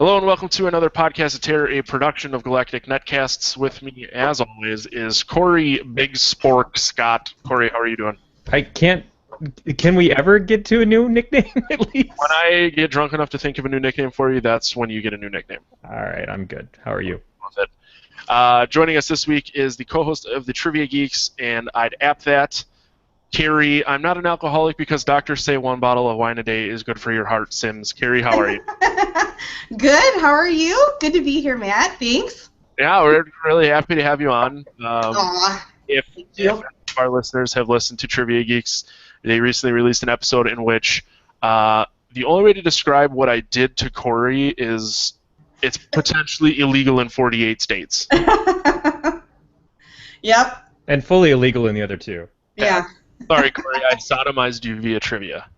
Hello and welcome to another Podcast of Terror, a production of Galactic Netcasts. With me, as always, is Corey Big Spork Scott. Corey, how are you doing? Can we ever get to a new nickname at least? When I get drunk enough to think of a new nickname for you, that's when you get a new nickname. All right, I'm good. How are you? With it. Joining us this week is the co-host of the Trivia Geeks, and I'd app that, Kari. I'm not an alcoholic because doctors say one bottle of wine a day is good for your heart. Simms. Kari, how are you? Good. How are you? Good to be here, Matt. Thanks. Yeah, we're really happy to have you on. If you. our listeners have listened to Trivia Geeks, they recently released an episode in which the only way to describe what I did to Corey is it's potentially illegal in 48 states. Yep. And fully illegal in the other two. Yeah. Sorry, Corey, I sodomized you via trivia.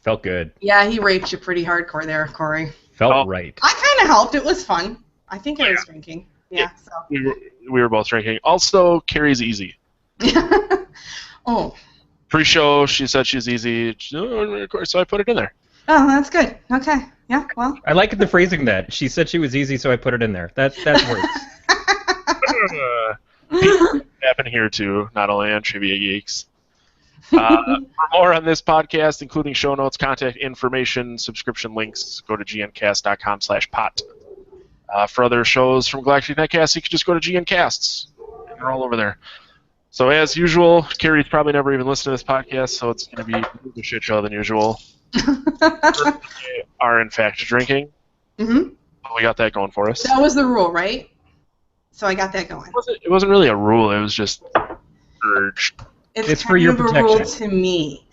Felt good. Yeah, he raped you pretty hardcore there, Corey. Felt right. I kind of helped. It was fun. I think I was drinking. Yeah. So. We were both drinking. Also, Carrie's easy. Oh. Pre-show, she said she's easy, so I put it in there. Oh, that's good. Okay. Yeah. Well. I like the phrasing that she said she was easy, so I put it in there. That's words. Happen here too, not only on Trivia Geeks. For more on this podcast, including show notes, contact information, subscription links, go to gncast.com/pot. For other shows from Galactic Netcasts, you can just go to GNcasts. They're all over there. So as usual, Carrie's probably never even listened to this podcast, so it's going to be a shit show than usual. We are in fact drinking. Mm-hmm. We got that going for us. That was the rule, right? So I got that going. It wasn't really a rule. It was just urged. It's for your protection. A rule to me.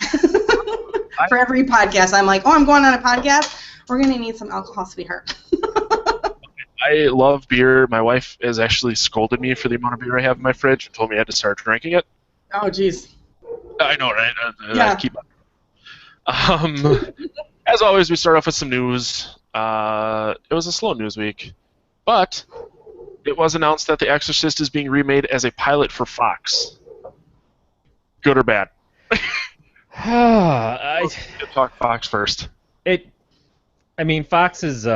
For every podcast, I'm like, I'm going on a podcast. We're going to need some alcohol, sweetheart. I love beer. My wife has actually scolded me for the amount of beer I have in my fridge and told me I had to start drinking it. Oh, jeez. I know, right? Yeah. I keep up. As always, we start off with some news. It was a slow news week, but it was announced that The Exorcist is being remade as a pilot for Fox. Good or bad? Talk Fox first. Fox is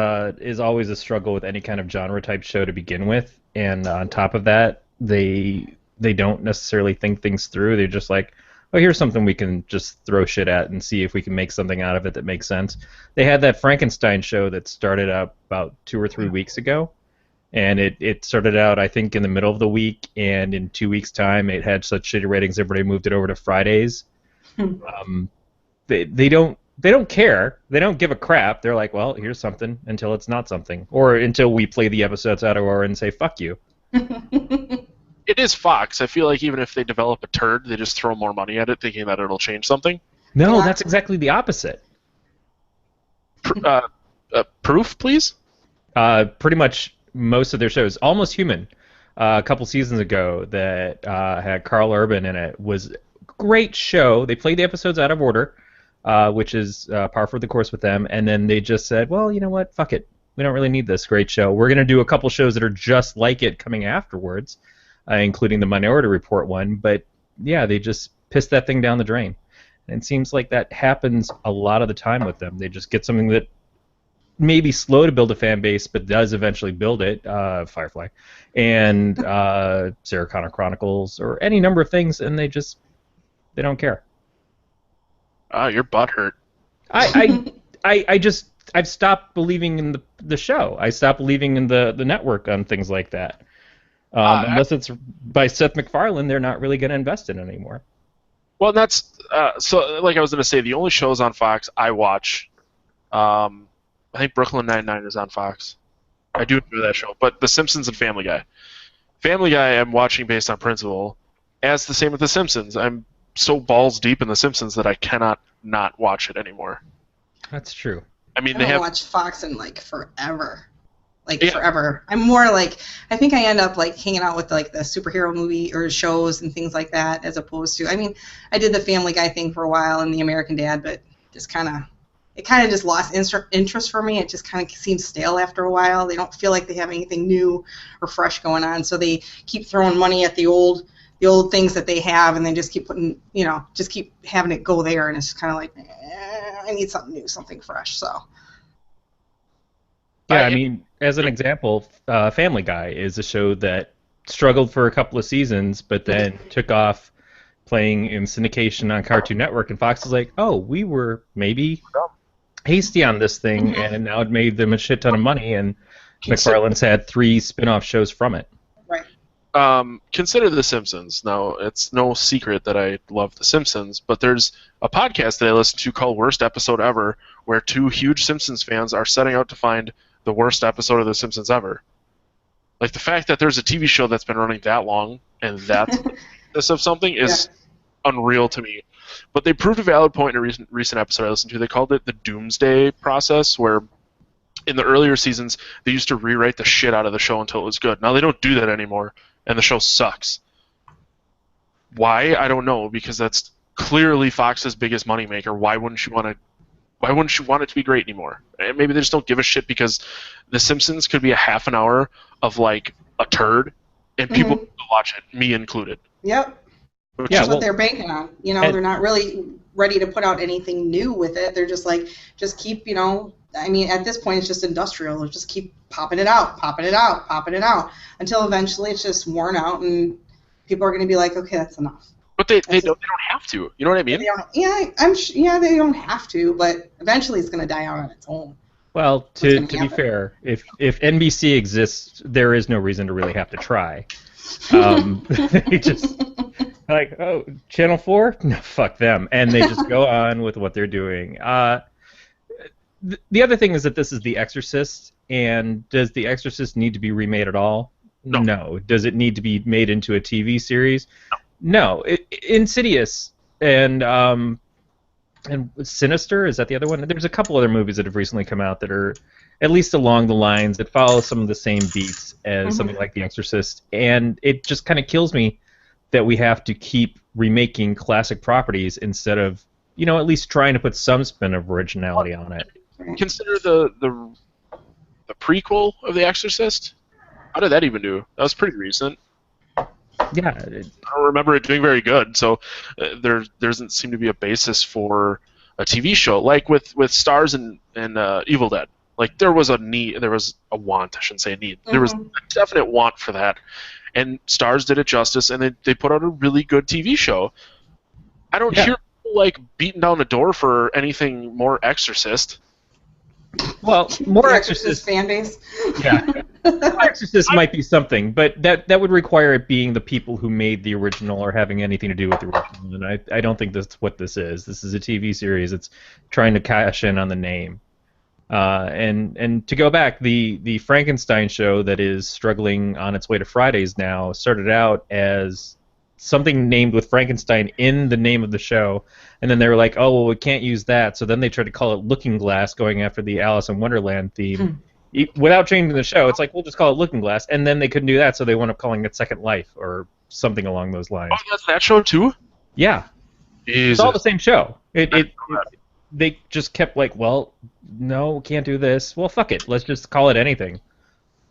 always a struggle with any kind of genre type show to begin with, and on top of that, they don't necessarily think things through. They're just like, oh, here's something we can just throw shit at and see if we can make something out of it that makes sense. They had that Frankenstein show that started out about 2 or 3 weeks ago, and it started out, I think, in the middle of the week, and in 2 weeks' time, it had such shitty ratings, everybody moved it over to Fridays. They don't care. They don't give a crap. They're like, well, here's something until it's not something, or until we play the episodes out of order and say, fuck you. It is Fox. I feel like even if they develop a turd, they just throw more money at it, thinking that it'll change something. No, that's exactly the opposite. Proof, please? Pretty much most of their shows. Almost Human, a couple seasons ago, that had Carl Urban in it, was a great show. They played the episodes out of order, which is par for the course with them, and then they just said, well, you know what, fuck it. We don't really need this great show. We're going to do a couple shows that are just like it coming afterwards, including the Minority Report one, but yeah, they just pissed that thing down the drain. And it seems like that happens a lot of the time with them. They just get something that may be slow to build a fan base, but does eventually build it, Firefly, and Sarah Connor Chronicles, or any number of things, and they don't care. Your butt hurt. I've stopped believing in the show. I stopped believing in the network on things like that. Unless it's by Seth MacFarlane, they're not really going to invest in it anymore. Well, that's so. Like I was going to say, the only shows on Fox I watch, I think Brooklyn Nine-Nine is on Fox. I do enjoy that show, but The Simpsons and Family Guy. Family Guy, I'm watching based on principle. As the same with The Simpsons, I'm so balls deep in The Simpsons that I cannot not watch it anymore. That's true. I mean, I haven't watched Fox in like forever. Forever. I'm more like, I think I end up like hanging out with like the superhero movie or shows and things like that, as opposed to, I mean, I did the Family Guy thing for a while and the American Dad, but just it kind of just lost interest for me. It just kind of seems stale after a while. They don't feel like they have anything new or fresh going on, so they keep throwing money at the old things that they have, and they just keep putting, just keep having it go there, and it's kind of like, I need something new, something fresh, so. Yeah, I mean, as an example, Family Guy is a show that struggled for a couple of seasons, but then took off playing in syndication on Cartoon Network, and Fox is like, oh, we were maybe hasty on this thing, and now it made them a shit ton of money, and McFarlane's had 3 spin-off shows from it. Right. Consider The Simpsons. Now, it's no secret that I love The Simpsons, but there's a podcast that I listen to called Worst Episode Ever, where 2 huge Simpsons fans are setting out to find the worst episode of The Simpsons ever. Like, the fact that there's a TV show that's been running that long, and that's this of something is unreal to me. But they proved a valid point in a recent episode I listened to. They called it the Doomsday Process, where in the earlier seasons, they used to rewrite the shit out of the show until it was good. Now they don't do that anymore, and the show sucks. Why? I don't know, because that's clearly Fox's biggest moneymaker. Why wouldn't you want it to be great anymore? And maybe they just don't give a shit because The Simpsons could be a half an hour of like a turd, and people will watch it, me included. Yep. Which That's what they're banking on. You know, and, they're not really ready to put out anything new with it. They're just like, just keep, you know, I mean, at this point, it's just industrial. Just keep popping it out, until eventually it's just worn out and people are going to be like, okay, that's enough. But they don't have to. You know what I mean? They don't have to, but eventually it's going to die out on its own. Well, to be fair, if NBC exists, there is no reason to really have to try. They just like, oh, Channel 4? No, fuck them. And they just go on with what they're doing. The other thing is that this is The Exorcist, and does The Exorcist need to be remade at all? No. Does it need to be made into a TV series? No. Insidious and Sinister, is that the other one? There's a couple other movies that have recently come out that are at least along the lines that follow some of the same beats as something like The Exorcist, and it just kind of kills me that we have to keep remaking classic properties instead of, you know, at least trying to put some spin of originality on it. Consider the prequel of The Exorcist. How did that even do? That was pretty recent. Yeah. I don't remember it doing very good, so there doesn't seem to be a basis for a TV show. Like with Stars and Evil Dead. Like, there was a want, I shouldn't say need. There was a definite want for that. And Stars did it justice, and they put out a really good TV show. I don't hear people, like, beating down the door for anything more Exorcist. Well, more Exorcist fan base. Yeah, more Exorcist might be something, but that would require it being the people who made the original or having anything to do with the original, and I don't think that's what this is. This is a TV series. It's trying to cash in on the name. And to go back, the Frankenstein show that is struggling on its way to Fridays now started out as something named with Frankenstein in the name of the show, and then they were like, oh, well, we can't use that, so then they tried to call it Looking Glass, going after the Alice in Wonderland theme. Without changing the show, it's like, we'll just call it Looking Glass, and then they couldn't do that, so they wound up calling it Second Life, or something along those lines. Oh, that's that show too? Yeah. Jesus. It's all the same show. They just kept like, well, no, can't do this. Well, fuck it. Let's just call it anything.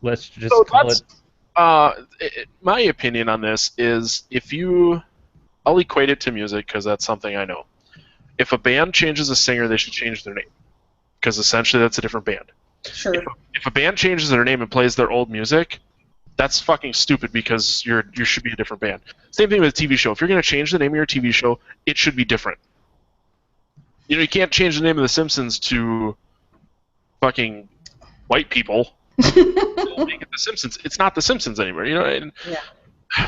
Let's just call it... my opinion on this is, I'll equate it to music because that's something I know. If a band changes a singer, they should change their name, because essentially that's a different band. Sure. If a band changes their name and plays their old music, that's fucking stupid, because you should be a different band. Same thing with a TV show. If you're going to change the name of your TV show, it should be different. You know, you can't change the name of The Simpsons to fucking white people. Make it The Simpsons. It's not The Simpsons anymore. You know, and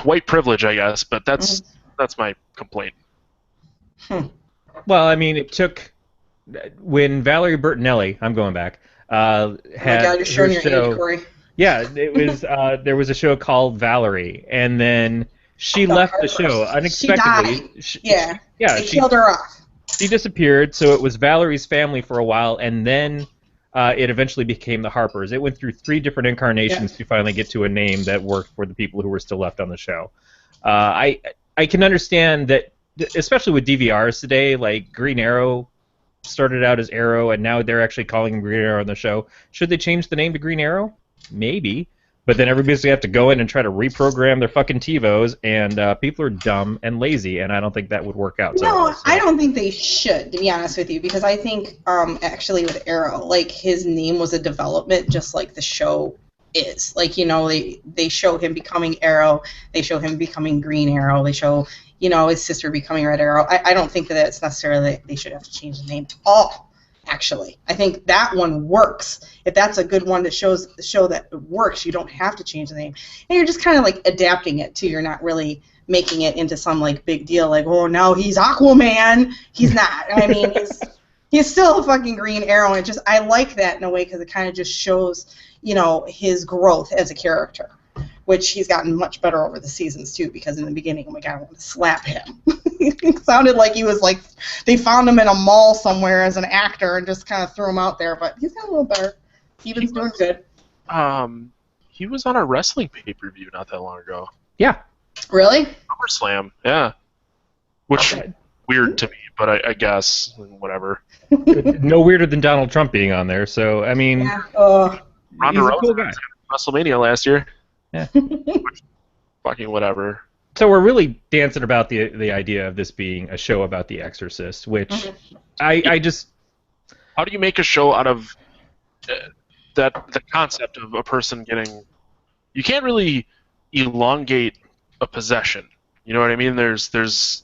white privilege, I guess. But that's my complaint. Well, I mean, it took when Valerie Bertinelli, I'm going back, had you're showing your age, Corey. Yeah, it was. There was a show called Valerie, and then she left the show unexpectedly. She died. They she killed her off. She disappeared, so it was Valerie's family for a while, and then it eventually became the Harpers. It went through 3 different incarnations to finally get to a name that worked for the people who were still left on the show. I can understand that, especially with DVRs today, like Green Arrow started out as Arrow, and now they're actually calling him Green Arrow on the show. Should they change the name to Green Arrow? Maybe. But then everybody's going to have to go in and try to reprogram their fucking TiVos, and people are dumb and lazy, and I don't think that would work out so well. No, I don't think they should, to be honest with you, because I think actually with Arrow, like his name was a development just like the show is. Like, you know, they show him becoming Arrow, they show him becoming Green Arrow, they show, you know, his sister becoming Red Arrow. I don't think that it's necessarily they should have to change the name at all. Actually, I think that one works. If that's a good one that shows the show that it works, you don't have to change the name, and you're just kind of like adapting it too. You're not really making it into some like big deal, like, oh, now he's Aquaman. He's not. I mean, he's still a fucking Green Arrow, and I like that in a way because it kind of just shows, you know, his growth as a character, which he's gotten much better over the seasons too. Because in the beginning, oh my god, I want to slap him. It sounded like he was like they found him in a mall somewhere as an actor and just kind of threw him out there. But he's got a little better. Steven's doing good. He was on a wrestling pay-per-view not that long ago. Yeah. Really? SummerSlam, yeah. Which weird to me, but I guess whatever. No weirder than Donald Trump being on there. So I mean, Yeah. Ronda he's a Rousey cool guy. was at WrestleMania last year. Yeah. Fucking whatever. So we're really dancing about the idea of this being a show about The Exorcist, which I just... How do you make a show out of the concept of a person getting... You can't really elongate a possession. You know what I mean? There's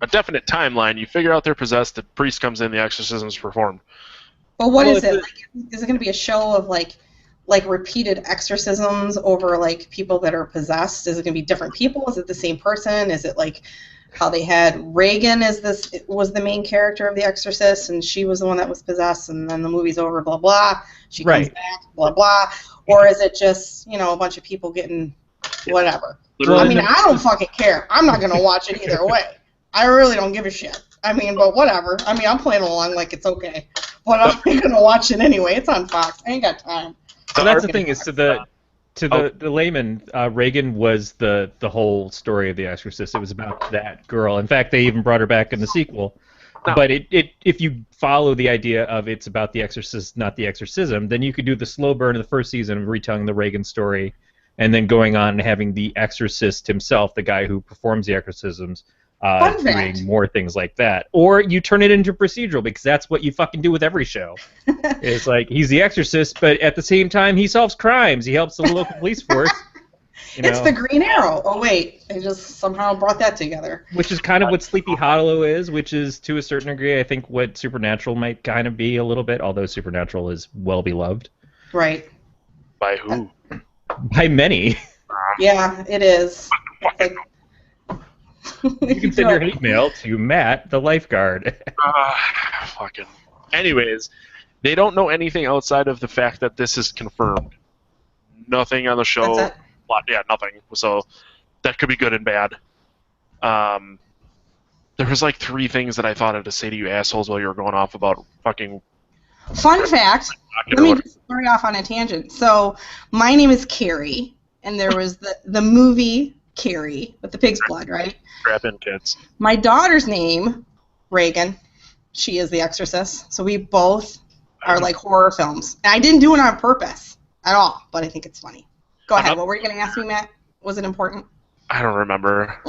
a definite timeline. You figure out they're possessed, the priest comes in, the exorcism's performed. But what is it? Like, is it going to be a show of like repeated exorcisms over like people that are possessed? Is it going to be different people? Is it the same person? Is it like how they had Reagan was the main character of The Exorcist and she was the one that was possessed and then the movie's over, blah blah. She comes back, blah blah. Or is it just, you know, a bunch of people getting whatever? Literally. I mean, I don't fucking care. I'm not going to watch it either way. I really don't give a shit. I mean, but whatever. I mean, I'm playing along like it's okay. But I'm going to watch it anyway. It's on Fox. I ain't got time. So that's the thing is to the layman, Reagan was the whole story of The Exorcist. It was about that girl. In fact, they even brought her back in the sequel. No. But if you follow the idea of it's about The Exorcist, not the exorcism, then you could do the slow burn of the first season of retelling the Reagan story, and then going on and having the exorcist himself, the guy who performs the exorcisms, doing more things like that. Or you turn it into procedural, because that's what you fucking do with every show. It's like, he's the exorcist, but at the same time, he solves crimes. He helps the local police force. It's the Green Arrow. Oh, wait. I just somehow brought that together. Which is kind of what Sleepy Hollow is, which is, to a certain degree, I think what Supernatural might kind of be a little bit, although Supernatural is well-beloved. Right. By who? By many. Yeah, it is. It's like... You can send your hate mail to Matt, the lifeguard. Fucking. Anyways, they don't know anything outside of the fact that this is confirmed. Nothing on the show. That's it? Yeah, nothing. So that could be good and bad. There was like 3 things that I thought of to say to you assholes while you were going off about fucking... Fun fact. Let me just start off on a tangent. So my name is Kari, and there was the movie Kari with the pig's blood, right? Strap in, kids. My daughter's name, Reagan. She is the Exorcist. So we both are like horror films. And I didn't do it on purpose at all, but I think it's funny. Go ahead. What were you going to ask me, Matt? Was it important? I don't remember.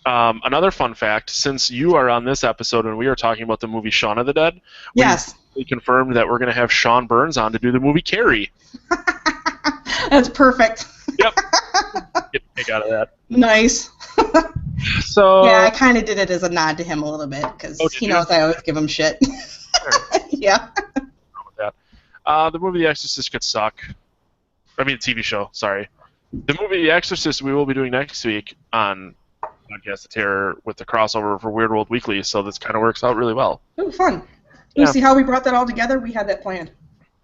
Another fun fact, since you are on this episode and we are talking about the movie Shaun of the Dead, we confirmed that we're going to have Sean Burns on to do the movie Carrie. That's perfect. Yep. Get a kick out of that. Nice. So yeah, I kind of did it as a nod to him a little bit because he knows I always give him shit. Yeah. The movie The Exorcist could suck. I mean, TV show, sorry. The movie The Exorcist we will be doing next week on Podcast of Terror with the crossover for Weird World Weekly, so this kind of works out really well. Oh, fun. You see how we brought that all together? We had that planned.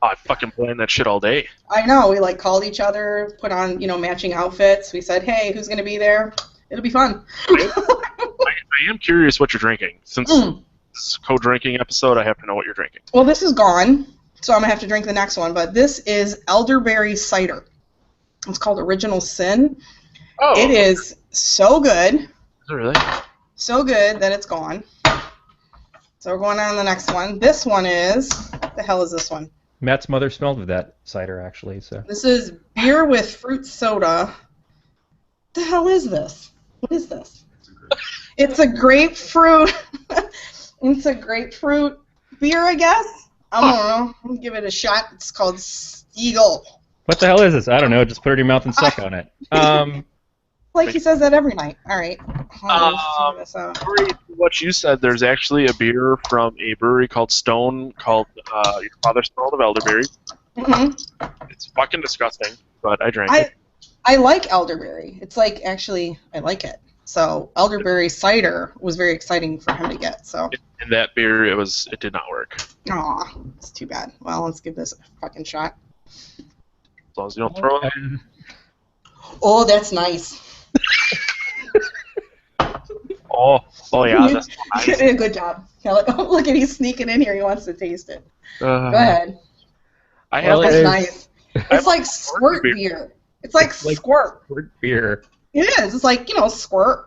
I fucking planned that shit all day. I know. We like called each other, put on matching outfits. We said, hey, who's going to be there? It'll be fun. I am curious what you're drinking. Since this is a co-drinking episode, I have to know what you're drinking. Well, this is gone, so I'm going to have to drink the next one. But this is elderberry cider. It's called Original Sin. Oh. It is so good. Is it really? So good that it's gone. So we're going on to the next one. This one is... What the hell is this one? Matt's mother smelled of that cider, actually. So This is beer with fruit soda. What the hell is this? What is this? It's a grapefruit. It's a grapefruit beer, I guess. I don't know. I'll give it a shot. It's called Stiegel. what the hell is this? I don't know. Just put it in your mouth and suck on it. Like he says that every night. All right. Figure this out. Corey, what you said, there's actually a beer from a brewery called Stone called Your Father Smelled of Elderberry. It's fucking disgusting, but I drank it. I like elderberry. It's like, actually, I like it. So elderberry cider was very exciting for him to get. So. In that beer, it did not work. Aw, it's too bad. Well, let's give this a fucking shot. As long as you don't throw it. Oh, that's nice. Oh yeah, that's nice. You did a good job. Look at he's sneaking in here. He wants to taste it. Go ahead. That's nice. It's like squirt beer. It's like squirt. Squirt beer. It is. It's like, squirt.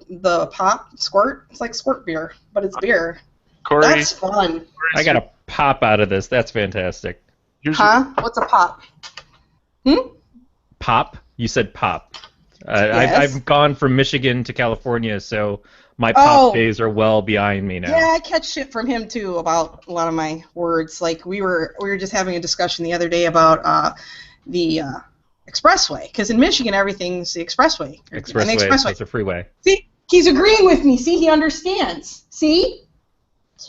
The pop squirt. It's like squirt beer, but it's beer. Corey, that's fun. I got a pop out of this. That's fantastic. What's a pop? Pop? You said pop. Yes. I've gone from Michigan to California, so my pop days are well behind me now. Yeah, I catch shit from him too about a lot of my words. Like we were just having a discussion the other day about the expressway, because in Michigan everything's the expressway. Expressway. It's a freeway. See, he's agreeing with me. See, he understands. See.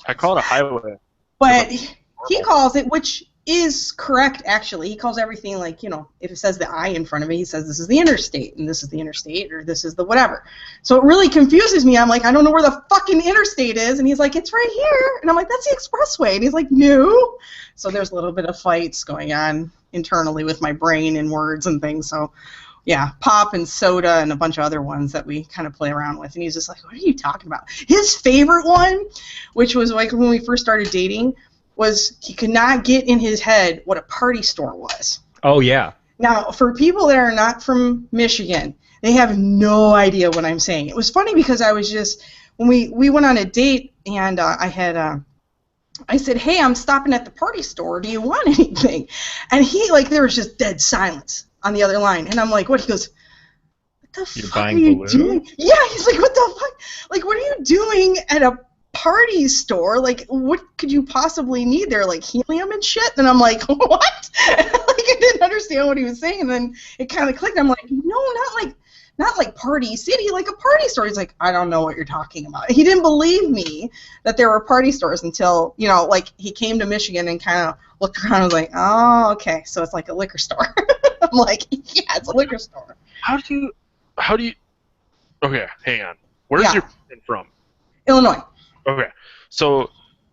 I call it a highway. But he calls it, which is correct, actually. He calls everything like, if it says the I in front of it, he says this is the interstate, and this is the interstate, or this is the whatever. So it really confuses me. I'm like, I don't know where the fucking interstate is, and he's like, it's right here. And I'm like, that's the expressway. And he's like, no. So there's a little bit of fights going on internally with my brain and words and things. So, yeah, pop and soda and a bunch of other ones that we kind of play around with. And he's just like, what are you talking about? His favorite one, which was like when we first started dating, was he could not get in his head what a party store was. Oh, yeah. Now, for people that are not from Michigan, they have no idea what I'm saying. It was funny because I was just, when we went on a date, and I said, hey, I'm stopping at the party store. Do you want anything? And he, there was just dead silence on the other line. And I'm like, what? He goes, what the fuck are you doing? Yeah, he's like, what the fuck? Like, what are you doing at a party store? Like, what could you possibly need there? Like helium and shit? And I'm like, what? I didn't understand what he was saying. And then it kind of clicked. I'm like, no, not like Party City, like a party store. He's like, I don't know what you're talking about. He didn't believe me that there were party stores until, he came to Michigan and kind of looked around and was like, oh, okay, so it's like a liquor store. I'm like, yeah, it's a liquor store. How do you, okay, hang on. Where's your from? Illinois. Okay, so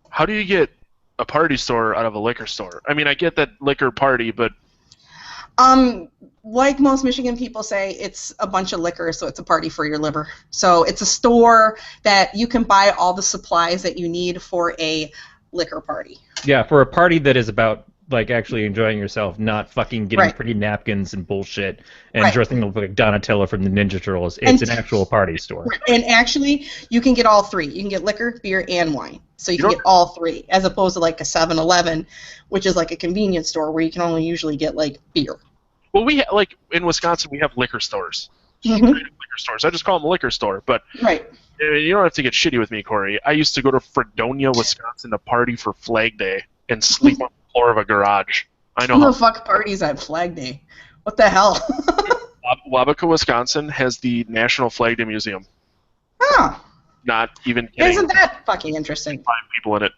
how do you get a party store out of a liquor store? I mean, I get that liquor party, but... Like most Michigan people say, it's a bunch of liquor, so it's a party for your liver. So it's a store that you can buy all the supplies that you need for a liquor party. Yeah, for a party that is about actually enjoying yourself, not fucking getting pretty napkins and bullshit and dressing up like Donatello from the Ninja Turtles. It's an actual party store. And actually, you can get all three. You can get liquor, beer, and wine. So you can get all three, as opposed to like a 7-Eleven, which is like a convenience store where you can only usually get beer. Well, we in Wisconsin, we have liquor stores. Liquor stores. I just call them a liquor store, but you don't have to get shitty with me, Corey. I used to go to Fredonia, Wisconsin to party for Flag Day and sleep on the floor of a garage. I know. Who the fuck parties at Flag Day? What the hell? Wabuca, Wisconsin has the National Flag Day Museum. Oh. Not even kidding. Isn't that fucking interesting? 5 people in it.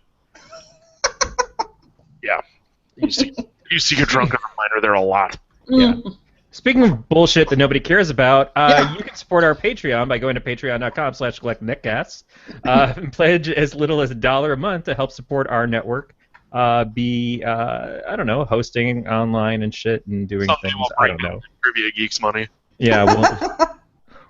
Yeah. You used to get drunk as a minor there a lot. Yeah. Speaking of bullshit that nobody cares about, you can support our Patreon by going to patreon.com/collectnetcasts and pledge as little as $1 a month to help support our network. I don't know, hosting online and shit and doing things. I don't know. Trivia Geeks money. Yeah,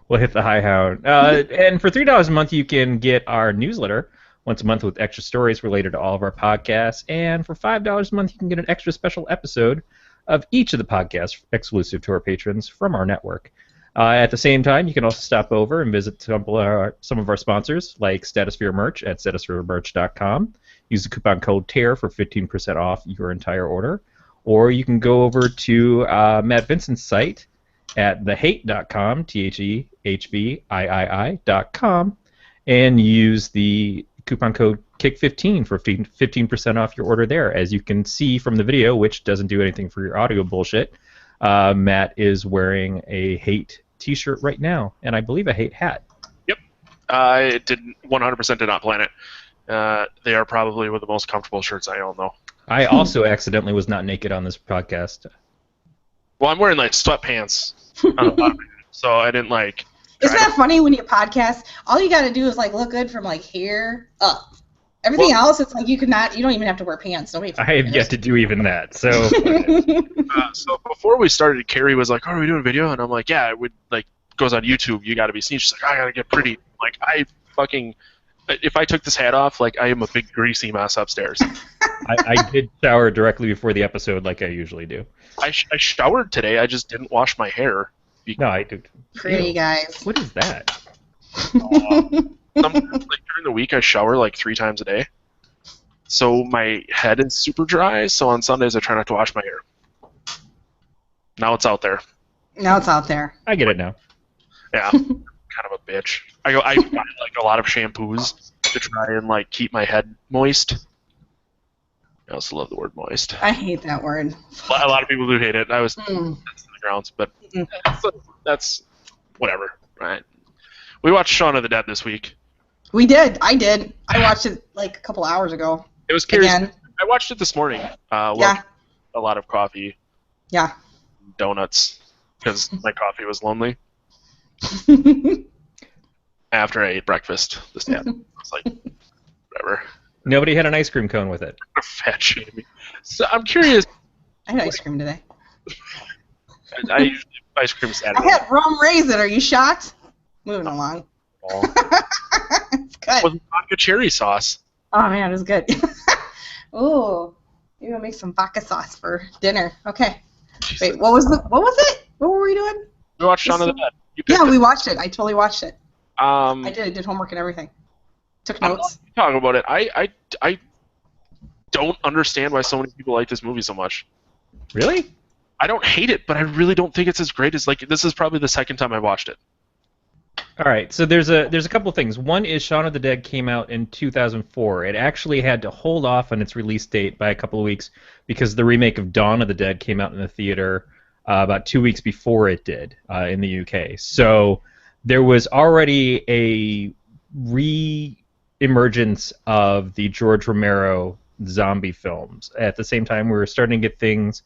we'll hit the high hound. And for $3 a month, you can get our newsletter once a month with extra stories related to all of our podcasts. And for $5 a month, you can get an extra special episode of each of the podcasts exclusive to our patrons from our network. At the same time, you can also stop over and visit some of our sponsors, like Statosphere Merch at statospheremerch.com. Use the coupon code TEAR for 15% off your entire order. Or you can go over to Matt Vincent's site at thehate.com, THEHVIII.com, and use the coupon code KICK15 for 15% off your order there. As you can see from the video, which doesn't do anything for your audio bullshit, Matt is wearing a Hate t-shirt right now, and I believe a Hate hat. Yep. I 100% did not plan it. They are probably one of the most comfortable shirts I own, though. I also accidentally was not naked on this podcast. Well, I'm wearing like sweatpants on the bottom, so I didn't like. Isn't that funny when you podcast? All you got to do is like look good from like here up. Everything else, it's like you don't even have to wear pants. Nobody. I have yet to do even that. So. So before we started, Kari was like, "Oh, are we doing a video?" And I'm like, "Yeah, it would like goes on YouTube. You got to be seen." She's like, "I gotta get pretty." Like if I took this hat off, like I am a big greasy mess upstairs. I did shower directly before the episode, like I usually do. I showered today. I just didn't wash my hair. No, I did. Pretty guys. What is that? Sometimes, like during the week, I shower like 3 times a day. So my head is super dry. So on Sundays, I try not to wash my hair. Now it's out there. Now it's out there. I get it now. Yeah, kind of a bitch. I buy like a lot of shampoos to try and like keep my head moist. I also love the word moist. I hate that word. A lot of people do hate it. I was that's in the grounds, but that's whatever, right? We watched Shaun of the Dead this week. We did. I did. I watched it like a couple hours ago. It was curious. I watched it this morning. Yeah. A lot of coffee. Yeah. Donuts, because my coffee was lonely. After I ate breakfast this day, I was like, whatever. Nobody had an ice cream cone with it. Fat shaming. So I'm curious. I had ice cream today. I usually have ice cream Saturday. I had rum raisin. Are you shocked? Moving along. It's good. With vodka cherry sauce. Oh man, it was good. Ooh, maybe I'll make some vodka sauce for dinner. Okay. Jesus. Wait, what was it? What were we doing? We watched Shaun of the Dead. Yeah, we watched it. I totally watched it. I did homework and everything. Took notes. Talk about it. I don't understand why so many people like this movie so much. Really? I don't hate it, but I really don't think it's as great as this is probably the second time I watched it. All right, so there's a couple of things. One is Shaun of the Dead came out in 2004. It actually had to hold off on its release date by a couple of weeks because the remake of Dawn of the Dead came out in the theater about 2 weeks before it did in the UK. So there was already a re-emergence of the George Romero zombie films. At the same time, we were starting to get things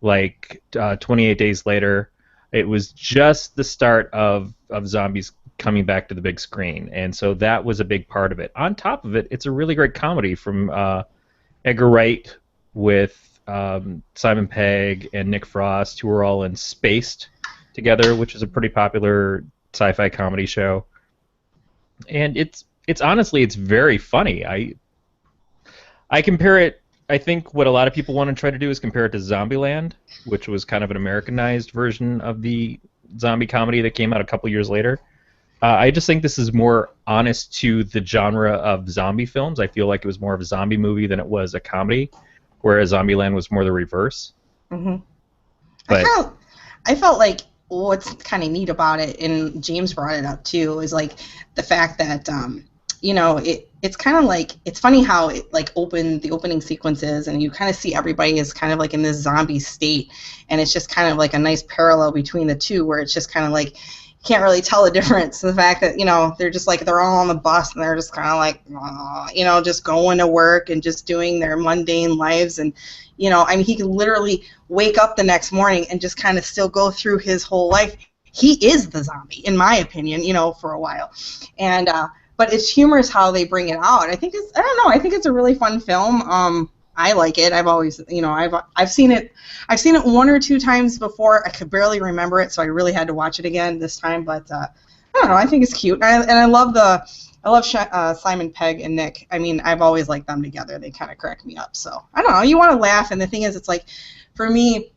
like 28 Days Later. It was just the start of zombies coming back to the big screen, and so that was a big part of it. On top of it, it's a really great comedy from Edgar Wright with Simon Pegg and Nick Frost, who are all in Spaced together, which is a pretty popular sci-fi comedy show. And it's honestly, it's very funny. I compare it. I think what a lot of people want to try to do is compare it to Zombieland, which was kind of an Americanized version of the zombie comedy that came out a couple years later. I just think this is more honest to the genre of zombie films. I feel like it was more of a zombie movie than it was a comedy, whereas Zombieland was more the reverse. Mm-hmm. But I felt like what's kind of neat about it, and James brought it up too, is like the fact that it's kind of like, it's funny how it like the opening sequences, and you kind of see everybody is kind of like in this zombie state, and it's just kind of like a nice parallel between the two, where it's just kind of like you can't really tell the difference. The fact that they're just like, they're all on the bus and they're just kind of like just going to work and just doing their mundane lives, and I mean, he can literally wake up the next morning and just kind of still go through his whole life. He is the zombie, in my opinion, for a while, and but it's humorous how they bring it out. I think it's a really fun film. I like it. I've always, I've seen it 1 or 2 times before. I could barely remember it, so I really had to watch it again this time. But I don't know. I think it's cute, and I love Simon Pegg and Nick. I mean, I've always liked them together. They kind of crack me up. So I don't know. You want to laugh, and the thing is, it's like, for me,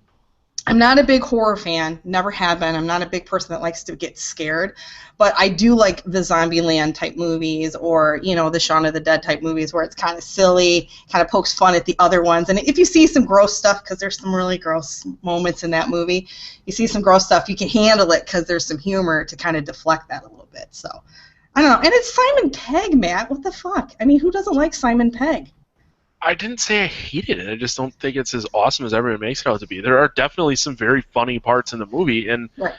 I'm not a big horror fan, never have been. I'm not a big person that likes to get scared, but I do like the Zombieland type movies or, the Shaun of the Dead type movies where it's kind of silly, kind of pokes fun at the other ones. And if you see some gross stuff, because there's some really gross moments in that movie, you see some gross stuff, you can handle it because there's some humor to kind of deflect that a little bit. So, I don't know. And it's Simon Pegg, Matt. What the fuck? I mean, who doesn't like Simon Pegg? I didn't say I hated it. I just don't think it's as awesome as everyone makes it out to be. There are definitely some very funny parts in the movie, and Right.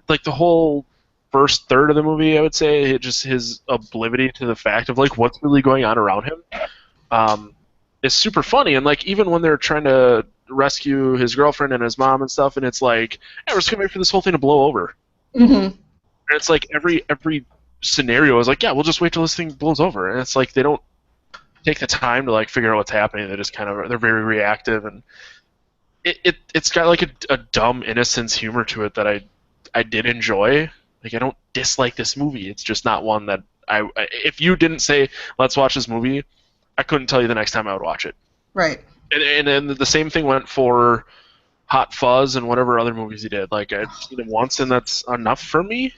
like the whole first third of the movie, I would say, just his oblivion to the fact of like what's really going on around him, is super funny. And like even when they're trying to rescue his girlfriend and his mom and stuff, and it's like, hey, we're just gonna wait for this whole thing to blow over. Mm-hmm. And it's like every scenario is like, yeah, we'll just wait till this thing blows over, and it's like they don't take the time to like figure out what's happening. They just they're very reactive, and it's got like a dumb innocence humor to it that I did enjoy. Like I don't dislike this movie. It's just not one that if you didn't say let's watch this movie, I couldn't tell you the next time I would watch it. Right. And the same thing went for Hot Fuzz and whatever other movies he did. Like I've seen them once and that's enough for me.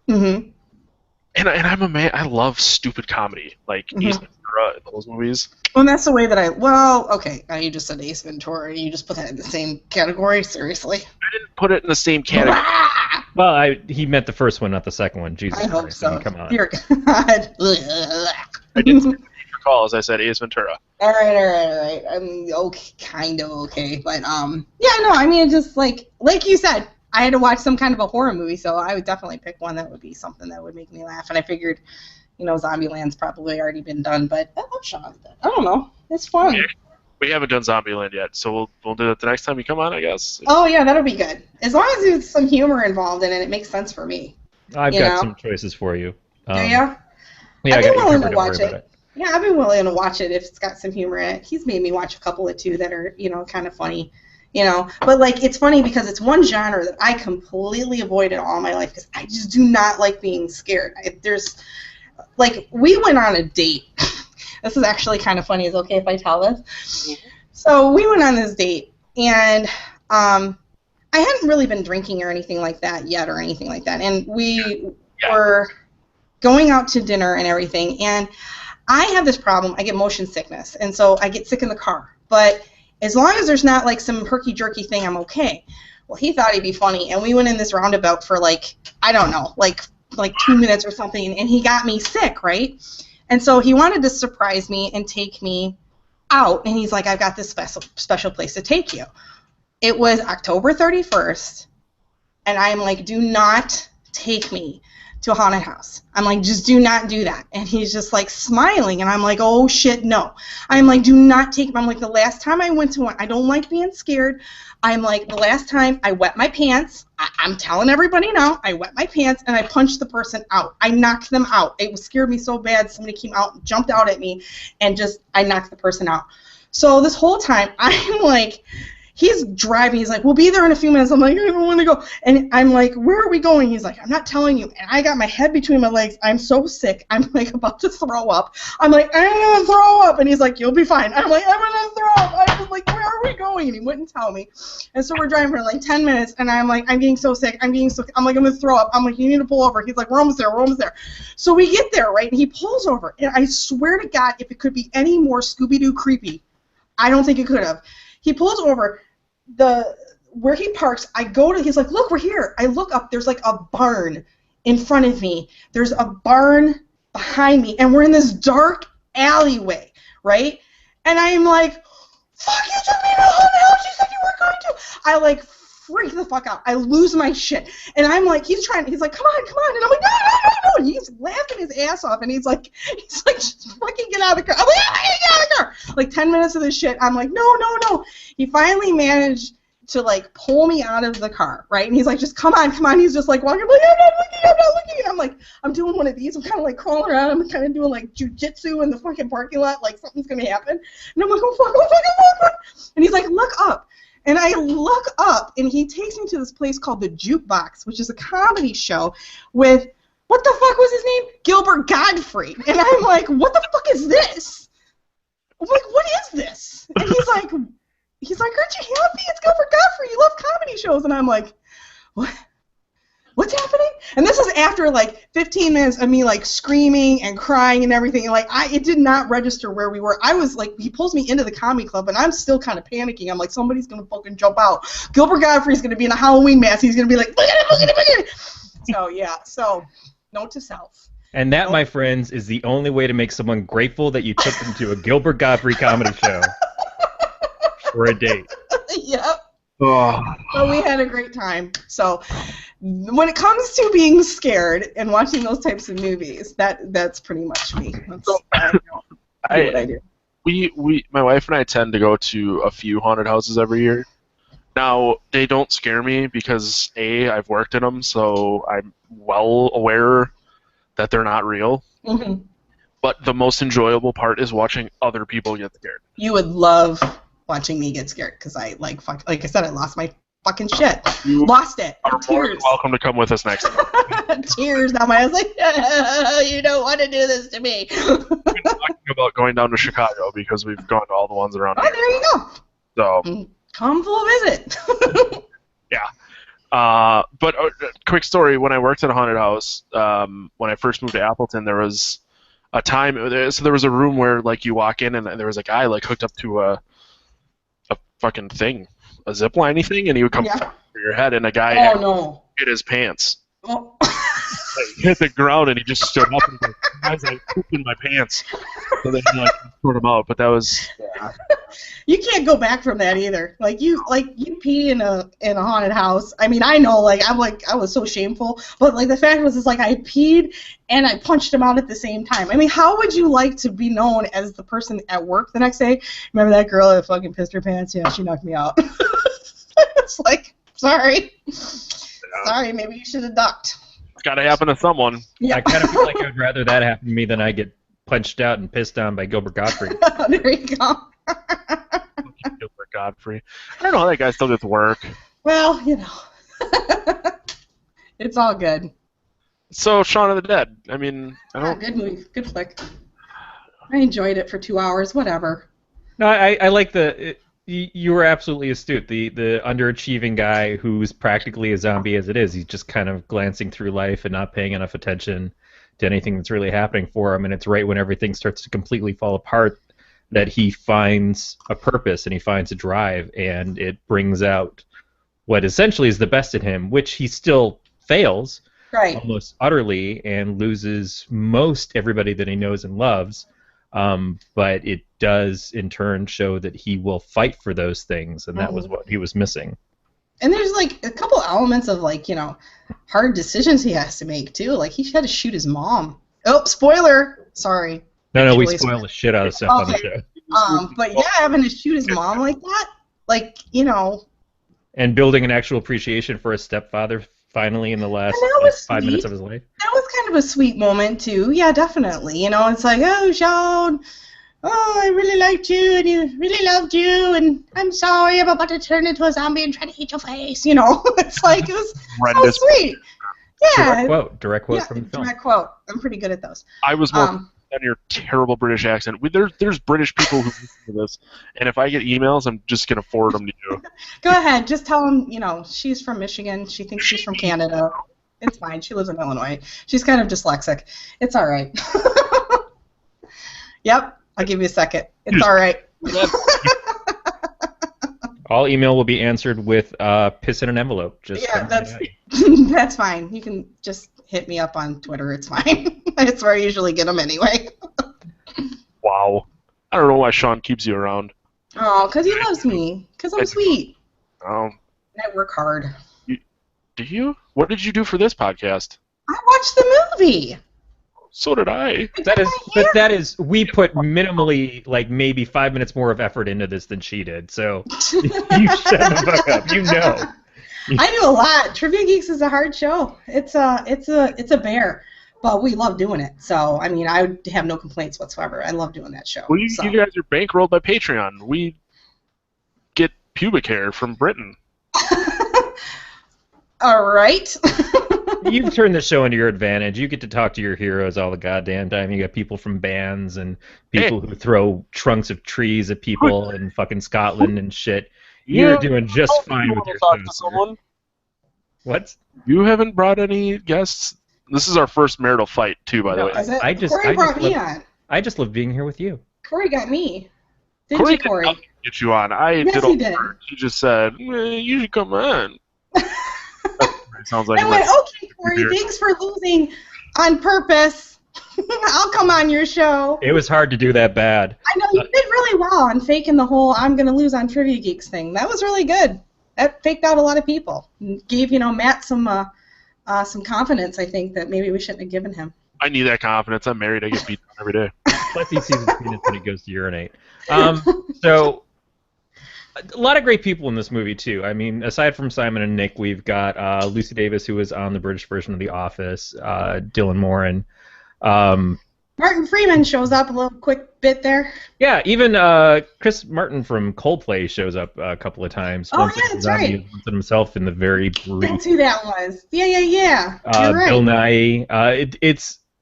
Mm-hmm. And I'm a man. I love stupid comedy, like Ace Ventura and those movies. Well, and that's the way that okay, now you just said Ace Ventura. You just put that in the same category? Seriously? I didn't put it in the same category. Well, he meant the first one, not the second one. Jesus I hope Christ, so. I mean, come on. Dear God. I did recall, as I said, Ace Ventura. All right. I'm okay, kind of okay, but yeah, no. I mean, just like you said, I had to watch some kind of a horror movie, so I would definitely pick one that would be something that would make me laugh. And I figured, Zombieland's probably already been done, but I love Shaun. I don't know. It's fun. Yeah, we haven't done Zombieland yet, so we'll do that the next time you come on, I guess. Oh yeah, that'll be good. As long as there's some humor involved in it, it makes sense for me. I've got some choices for you. Do you? Yeah, I've been willing to Don't watch worry about it. Yeah, I've been willing to watch it if it's got some humor in it. He's made me watch a couple of two that are, kind of funny. But like it's funny because it's one genre that I completely avoided all my life because I just do not like being scared. We went on a date. This is actually kind of funny. Is it okay if I tell this? Mm-hmm. So we went on this date, and I hadn't really been drinking or anything like that yet or anything like that. And we were going out to dinner and everything, and I have this problem. I get motion sickness, and so I get sick in the car. But as long as there's not like some herky-jerky thing, I'm okay. Well, he thought he'd be funny, and we went in this roundabout for I don't know, like 2 minutes or something, and he got me sick, right? And so he wanted to surprise me and take me out, and he's like, I've got this special place to take you. It was October 31st, and I'm like, do not take me to a haunted house. I'm like, just do not do that. And he's just like smiling, and I'm like, oh shit, no. I'm like, do not take me. I'm like, the last time I went to one, I don't like being scared. I'm like, the last time I wet my pants, I'm telling everybody now, I wet my pants and I punched the person out. I knocked them out. It scared me so bad, somebody came out, jumped out at me, and I knocked the person out. So this whole time, I'm like, he's driving. He's like, we'll be there in a few minutes. I'm like, I don't want to go. And I'm like, where are we going? He's like, I'm not telling you. And I got my head between my legs. I'm so sick. I'm like about to throw up. I'm like, I'm going to throw up. And he's like, you'll be fine. I'm like, I'm going to throw up. I was like, where are we going? And he wouldn't tell me. And so we're driving for like 10 minutes. And I'm like, I'm getting so sick. I'm like, I'm going to throw up. I'm like, you need to pull over. He's like, we're almost there. We're almost there. So we get there, right? And he pulls over. And I swear to God, if it could be any more Scooby-Doo creepy, I don't think it could have. He pulls over. Where he parks, he's like, look, we're here. I look up, there's like a barn in front of me. There's a barn behind me, and we're in this dark alleyway, right? And I'm like, fuck, you took me to the haunted house you said you were going to. I like freak the fuck out. I lose my shit. And I'm like, he's like, come on. And I'm like, no. And he's laughing his ass off, and he's like, just fucking get out of the car. I'm like, I'm gonna get out of the car. Like 10 minutes of this shit. I'm like, no. He finally managed to like pull me out of the car, right? And he's like, just come on. He's just like walking. I'm like, I'm not looking. I'm like, I'm doing one of these. I'm kind of like crawling around. I'm kind of doing like jujitsu in the fucking parking lot, like something's gonna happen. And I'm like, oh fuck. And he's like, look up. And I look up, and he takes me to this place called the Jukebox, which is a comedy show with, what the fuck was his name? Gilbert Godfrey. And I'm like, what the fuck is this? I'm like, what is this? And he's like, he's like, aren't you happy? It's Gilbert Gottfried. You love comedy shows. And I'm like, what? What's happening? And this is after like 15 minutes of me like screaming and crying and everything. And, like it did not register where we were. I was like, he pulls me into the comedy club and I'm still kind of panicking. I'm like, somebody's gonna fucking jump out. Gilbert Gottfried's gonna be in a Halloween mask. He's gonna be like, look. So yeah. So note to self. And that, my friends, is the only way to make someone grateful that you took them to a Gilbert Gottfried comedy show for a date. Yep. Oh. So we had a great time. So when it comes to being scared and watching those types of movies, that's pretty much me. That's what I do. My wife and I tend to go to a few haunted houses every year. Now, they don't scare me because, A, I've worked in them, so I'm well aware that they're not real. Mm-hmm. But the most enjoyable part is watching other people get scared. You would love watching me get scared because I like I said, I lost my fucking shit. Lost it. Are more than welcome to come with us next time. Tears down my eyes, like, you don't want to do this to me. We've been talking about going down to Chicago because we've gone to all the ones around here. There you go. So come full visit. Yeah. But quick story, when I worked at a haunted house, when I first moved to Appleton, there was a time, so there was a room where like you walk in and there was a guy like hooked up to a fucking thing, a zip line thing, and he would come for your head, and a guy hit his pants. Oh. Like, hit the ground, and he just stood up and goes, guys, I pooped in my pants. So they like sort him out, but that was. Yeah. You can't go back from that either. Like you pee in a haunted house. I mean, I know, I was so shameful, but like the fact was, it's like I peed and I punched him out at the same time. I mean, how would you like to be known as the person at work the next day? Remember that girl that fucking pissed her pants? Yeah, she knocked me out. It's like, sorry, maybe you should have ducked. It's got to happen to someone. Yeah. I kind of feel like I would rather that happen to me than I get punched out and pissed on by Gilbert Gottfried. There you go. Gilbert Gottfried. I don't know how that guy still gets work. Well, you know. It's all good. So, Shaun of the Dead. I mean, I don't... Good movie. Good flick. I enjoyed it for 2 hours. Whatever. No, I like you were absolutely astute. The underachieving guy who's practically a zombie as it is. He's just kind of glancing through life and not paying enough attention to anything that's really happening for him. And it's right when everything starts to completely fall apart that he finds a purpose and he finds a drive, and it brings out what essentially is the best in him, which he still fails almost utterly and loses most everybody that he knows and loves. But it does in turn show that he will fight for those things, and that was what he was missing. And there's like a couple elements of like, you know, hard decisions he has to make too. Like he had to shoot his mom. Oh, spoiler! Sorry. No, we spoil the shit out of stuff on the show. But yeah, having to shoot his mom like that, like, you know. And building an actual appreciation for his stepfather finally in the last 5 minutes of his life. That was kind of a sweet moment too. Yeah, definitely. You know, it's like, oh, Shaun, oh, I really liked you and you really loved you, and I'm sorry I'm about to turn into a zombie and try to eat your face. You know, it's like it was so sweet. Yeah. Direct quote from the film. Direct quote. I'm pretty good at those. I was more on your terrible British accent. There's British people who listen to this, and if I get emails, I'm just gonna forward them to you. Go ahead. Just tell them, you know, she's from Michigan. She thinks she's from Canada. It's fine. She lives in Illinois. She's kind of dyslexic. It's all right. Yep. I'll give you a second. It's all right. All email will be answered with piss in an envelope. That's fine. You can just hit me up on Twitter. It's fine. That's where I usually get them anyway. Wow. I don't know why Shaun keeps you around. Oh, because he loves me. Because I'm sweet. Oh. And I work hard. Do you? What did you do for this podcast? I watched the movie. So did I. That is, we put minimally, like, maybe 5 minutes more of effort into this than she did. So you shut the fuck up. You know. I do a lot. Trivia Geeks is a hard show. It's a bear, but we love doing it. So I mean, I would have no complaints whatsoever. I love doing that show. Well, you guys are bankrolled by Patreon. We get pubic hair from Britain. All right. You've turned the show into your advantage. You get to talk to your heroes all the goddamn time. You got people from bands and people who throw trunks of trees at people in fucking Scotland and shit. You're doing just fine with your talk to show. someone. What? You haven't brought any guests? This is our first marital fight, too, by the way. Corey brought me on. I just love being here with you. Corey got me. Didn't you, Corey? Didn't get you on. I yes, did he did. He just said, you should come on. Sounds like I went, okay, Corey, thanks for losing on purpose. I'll come on your show. It was hard to do that bad. I know, you did really well on faking the whole I'm going to lose on Trivia Geeks thing. That was really good. That faked out a lot of people. Gave, Matt some confidence, I think, that maybe we shouldn't have given him. I need that confidence. I'm married. I get beat every day. Plus he sees his penis when he goes to urinate. So, a lot of great people in this movie, too. I mean, aside from Simon and Nick, we've got Lucy Davis, who was on the British version of The Office, Dylan Moran. Martin Freeman shows up a little quick bit there. Yeah, even Chris Martin from Coldplay shows up a couple of times. Oh, yeah, that's right. Once himself in the very brief. That's who that was. Yeah. You're right. Bill Nye.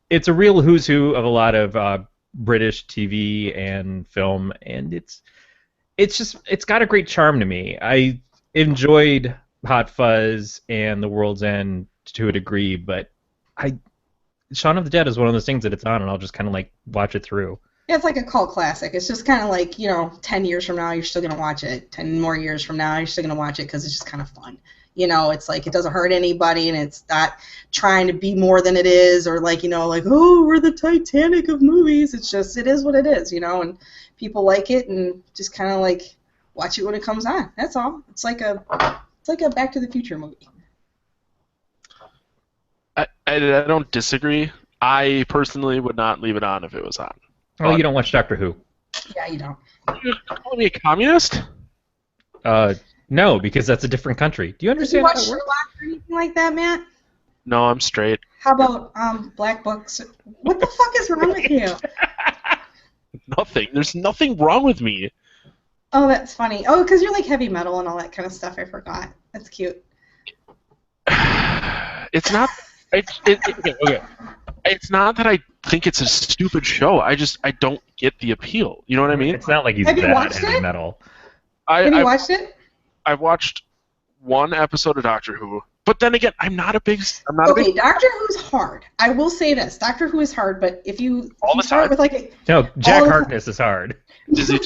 It's a real who's who of a lot of British TV and film, and it's got a great charm to me. I enjoyed Hot Fuzz and The World's End to a degree, but Shaun of the Dead is one of those things that it's on, and I'll just kind of like watch it through. Yeah, it's like a cult classic. It's just kind of like, 10 years from now, you're still going to watch it. 10 more years from now, you're still going to watch it because it's just kind of fun. It's like it doesn't hurt anybody, and it's not trying to be more than it is, or like, oh, we're the Titanic of movies. It's just, it is what it is, and people like it, and just kind of like watch it when it comes on. That's all. It's like a Back to the Future movie. I don't disagree. I personally would not leave it on if it was on. Oh, you don't watch Doctor Who? Yeah, you don't. You're calling me a communist? No, because that's a different country. Do you understand how that Sherlock works? or anything like that, Matt? No, I'm straight. How about Black Books? What the fuck is wrong with you? Nothing. There's nothing wrong with me. Oh, that's funny. Oh, because you're like heavy metal and all that kind of stuff. I forgot. That's cute. It's not. Okay. It's not that I think it's a stupid show. I don't get the appeal. You know what I mean? It's not like he's Have you that watched heavy it? metal. Have you watched it? I've watched one episode of Doctor Who, but then again, I'm not a big. Okay, Doctor Who's hard. I will say this: Doctor Who is hard, but if you start with no, Jack Harkness is hard. Is it?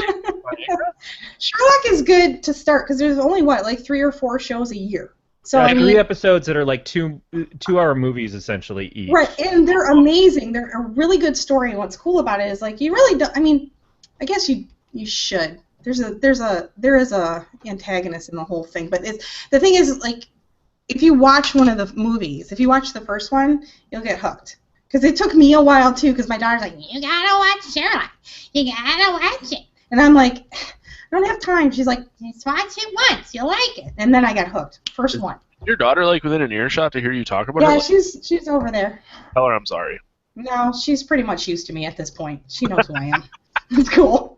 Sherlock is good to start because there's only 3 or 4 shows a year. So I mean, 3 episodes that are like 2-hour movies essentially each. Right, and they're amazing. They're a really good story. And what's cool about it is like you really don't. I mean, I guess you should. There is a antagonist in the whole thing, but the thing is like if you watch one of the movies, if you watch the first one, you'll get hooked. Because it took me a while too. Because my daughter's like, you gotta watch Sherlock. You gotta watch it. And I'm like, I don't have time. She's like, just watch it once. You'll like it. And then I got hooked. First one. Is your daughter like within an earshot to hear you talk about her? Yeah, she's over there. Tell her I'm sorry. No, she's pretty much used to me at this point. She knows who I am. It's cool.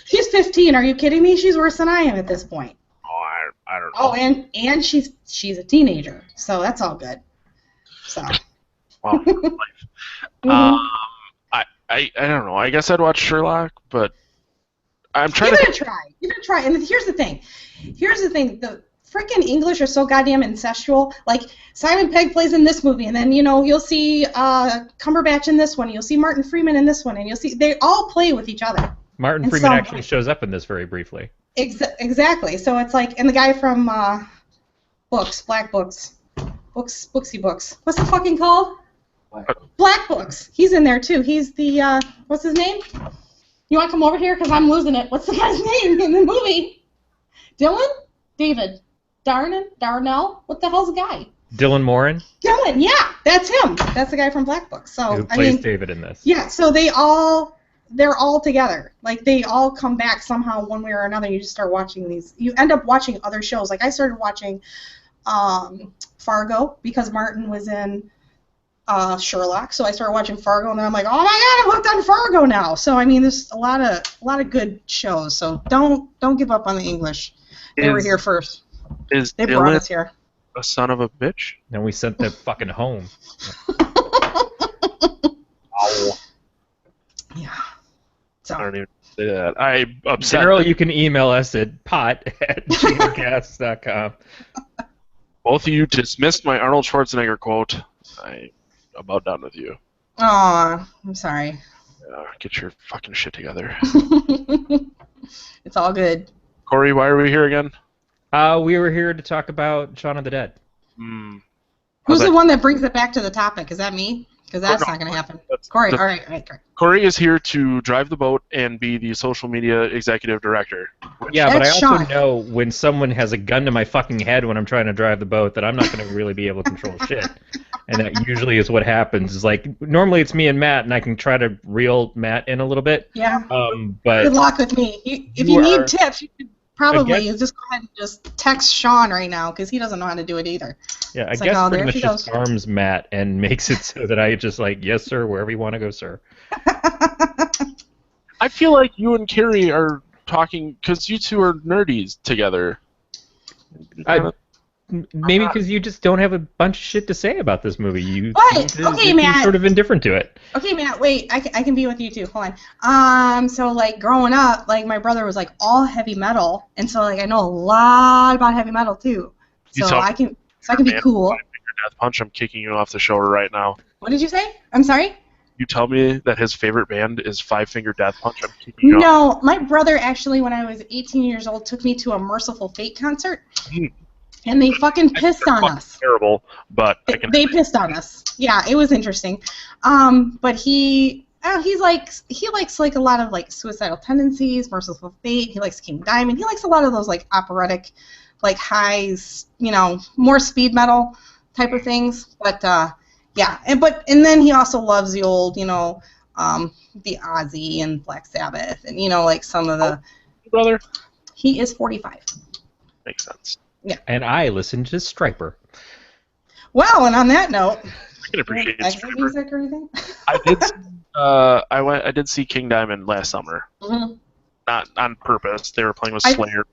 She's 15. Are you kidding me? She's worse than I am at this point. Oh, I don't know. Oh, and she's a teenager, so that's all good. So. Wow. I don't know. I guess I'd watch Sherlock, but I'm trying Give it a try. And here's the thing. The freaking English are so goddamn incestual. Like, Simon Pegg plays in this movie, and then, you'll see Cumberbatch in this one, you'll see Martin Freeman in this one, and you'll see they all play with each other. Martin Freeman actually shows up in this very briefly. Exactly. So it's like, and the guy from Black Books. Booksy Books. What's it fucking called? Black Books. He's in there, too. He's the, what's his name? You want to come over here? Because I'm losing it. What's the guy's name in the movie? Dylan? David? Darnell? What the hell's the guy? Dylan Moran? Dylan, yeah. That's him. That's the guy from Black Books. So, who plays David in this. Yeah, so they're all together. Like, they all come back somehow one way or another. You just start watching these. You end up watching other shows. Like, I started watching Fargo because Martin was in Sherlock, so I started watching Fargo, and then I'm like, oh my god, I'm hooked on Fargo now. So I mean, there's a lot of good shows. So don't give up on the English. They were here first. Is they Dylan brought us here. A son of a bitch? Then we sent them fucking home. Ow. Yeah. I So don't even say that. I'm upset. General, you can email us at pot@gncast.com. Both of you dismissed my Arnold Schwarzenegger quote. I'm about done with you. aw, I'm sorry. Get your fucking shit together. It's all good. Corey, why are we here again? We were here to talk about Shaun of the Dead. Who's the one that brings it back to the topic? Is that me? Because that's not going to happen. Corey, all right, Corey. Corey is here to drive the boat and be the social media executive director. Yeah, but I That's also Shaun. know when someone has a gun to my fucking head when I'm trying to drive the boat that I'm not going to really be able to control shit. And that usually is what happens. Is like normally it's me and Matt, and I can try to reel Matt in a little bit. Yeah. But Good luck with me. If you need tips, you could probably just go ahead and just text Shaun right now because he doesn't know how to do it either. Yeah, I It's guess like, oh, pretty there much she just goes. arms Matt and makes it so that I just like, yes, sir, wherever you want to go, sir. I feel like you and Carrie are talking because you two are nerdies together. Maybe because you just don't have a bunch of shit to say about this movie. You What? Okay, you're Matt. sort of indifferent to it. Okay, Matt, wait. I can be with you too. Hold on. So like growing up, like my brother was like all heavy metal, and so like I know a lot about heavy metal too. So I can be cool. Death Punch, I'm kicking you off the show right now. What did you say? I'm sorry. You tell me that his favorite band is Five Finger Death Punch, I'm kicking you off. No, my brother actually, when I was 18 years old, took me to a Merciful Fate concert, and they fucking pissed on us. Terrible, but They pissed on us. Yeah, it was interesting. But he likes like a lot of like Suicidal Tendencies, Merciful Fate. He likes King Diamond. He likes a lot of those like operatic, like highs, more speed metal type of things. But yeah, and then he also loves the old, the Ozzy and Black Sabbath, and like some of the. Brother. He is 45. Makes sense. Yeah. And I listen to Striper. Well, and on that note, I can appreciate exit music or anything? I did see King Diamond last summer. Mm-hmm. Not on purpose. They were playing with Slayer.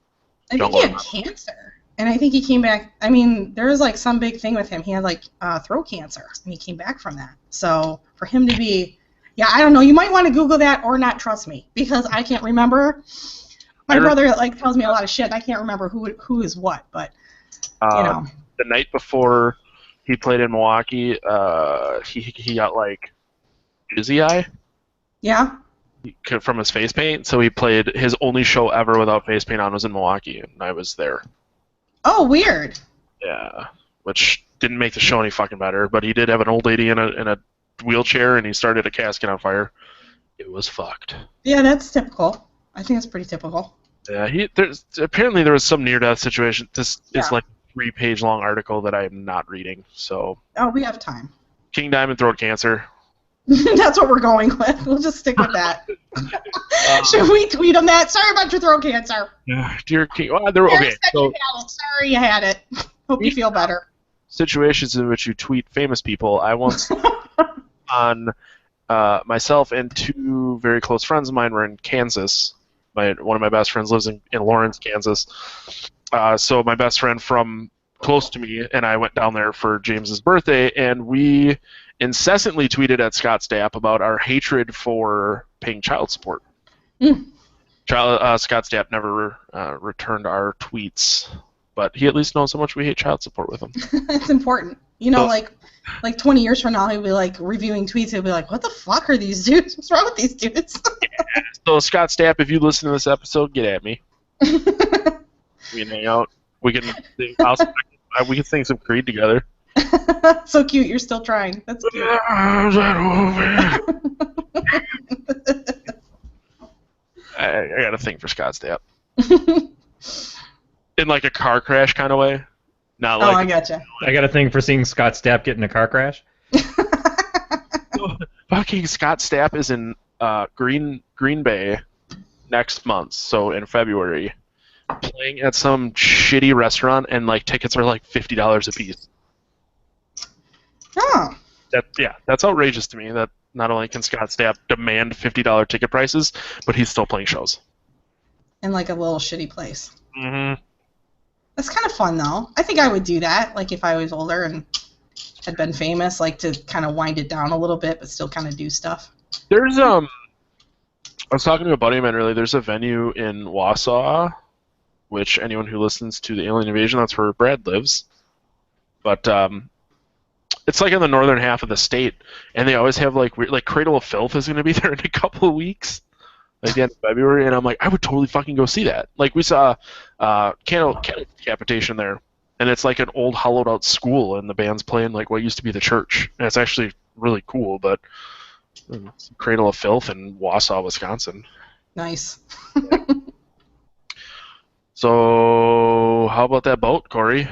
I think he had cancer, and I think he came back. I mean, there was like some big thing with him. He had like throat cancer, and he came back from that. So for him to be, I don't know. You might want to Google that or not trust me because I can't remember. My brother like tells me a lot of shit, and I can't remember who is what. But the night before he played in Milwaukee, he got like dizzy eye. Yeah. From his face paint, so he played his only show ever without face paint on was in Milwaukee, and I was there. Oh, weird. Yeah, which didn't make the show any fucking better, but he did have an old lady in a wheelchair, and he started a casket on fire. It was fucked. Yeah, that's typical. I think that's pretty typical. Yeah, apparently there was some near-death situation. This is like a 3-page long article that I am not reading. So. Oh, we have time. King Diamond throat cancer. That's what we're going with. We'll just stick with that. Should we tweet him that? Sorry about your throat cancer. Dear King. Okay. So, sorry you had it. Hope you feel better. Situations in which you tweet famous people. I once on myself and 2 very close friends of mine were in Kansas. One of my best friends lives in Lawrence, Kansas. So my best friend from close to me and I went down there for James's birthday, and we incessantly tweeted at Scott Stapp about our hatred for paying child support. Scott Stapp never returned our tweets, but he at least knows how much we hate child support with him. It's important. Like 20 years from now, he'll be like reviewing tweets. He'll be like, "What the fuck are these dudes? What's wrong with these dudes?" Yeah. So Scott Stapp, if you listen to this episode, get at me. We can hang out. We can sing some Creed together. So cute. You're still trying. That's cute. I got a thing for Scott Stapp. In like a car crash kind of way. Not like. Oh, I gotcha. I got a thing for seeing Scott Stapp get in a car crash. Fucking Scott Stapp is in Green Bay next month, so in February, playing at some shitty restaurant, and like tickets are like $50 a piece. Oh. That's outrageous to me. That not only can Scott Stapp demand $50 ticket prices, but he's still playing shows. In like a little shitty place. Mm-hmm. That's kind of fun, though. I think I would do that, like if I was older and had been famous, like to kind of wind it down a little bit, but still kind of do stuff. There's I was talking to a buddy of mine earlier. There's a venue in Wausau, which anyone who listens to the Alien Invasion, that's where Brad lives. But it's like in the northern half of the state, and they always have like weird, like Cradle of Filth is going to be there in a couple of weeks, like the end of February, and I'm like, I would totally fucking go see that. Like we saw Candle Decapitation there, and it's like an old hollowed out school, and the band's playing like what used to be the church, and it's actually really cool. But Cradle of Filth in Wausau, Wisconsin. Nice. So, how about that boat, Corey?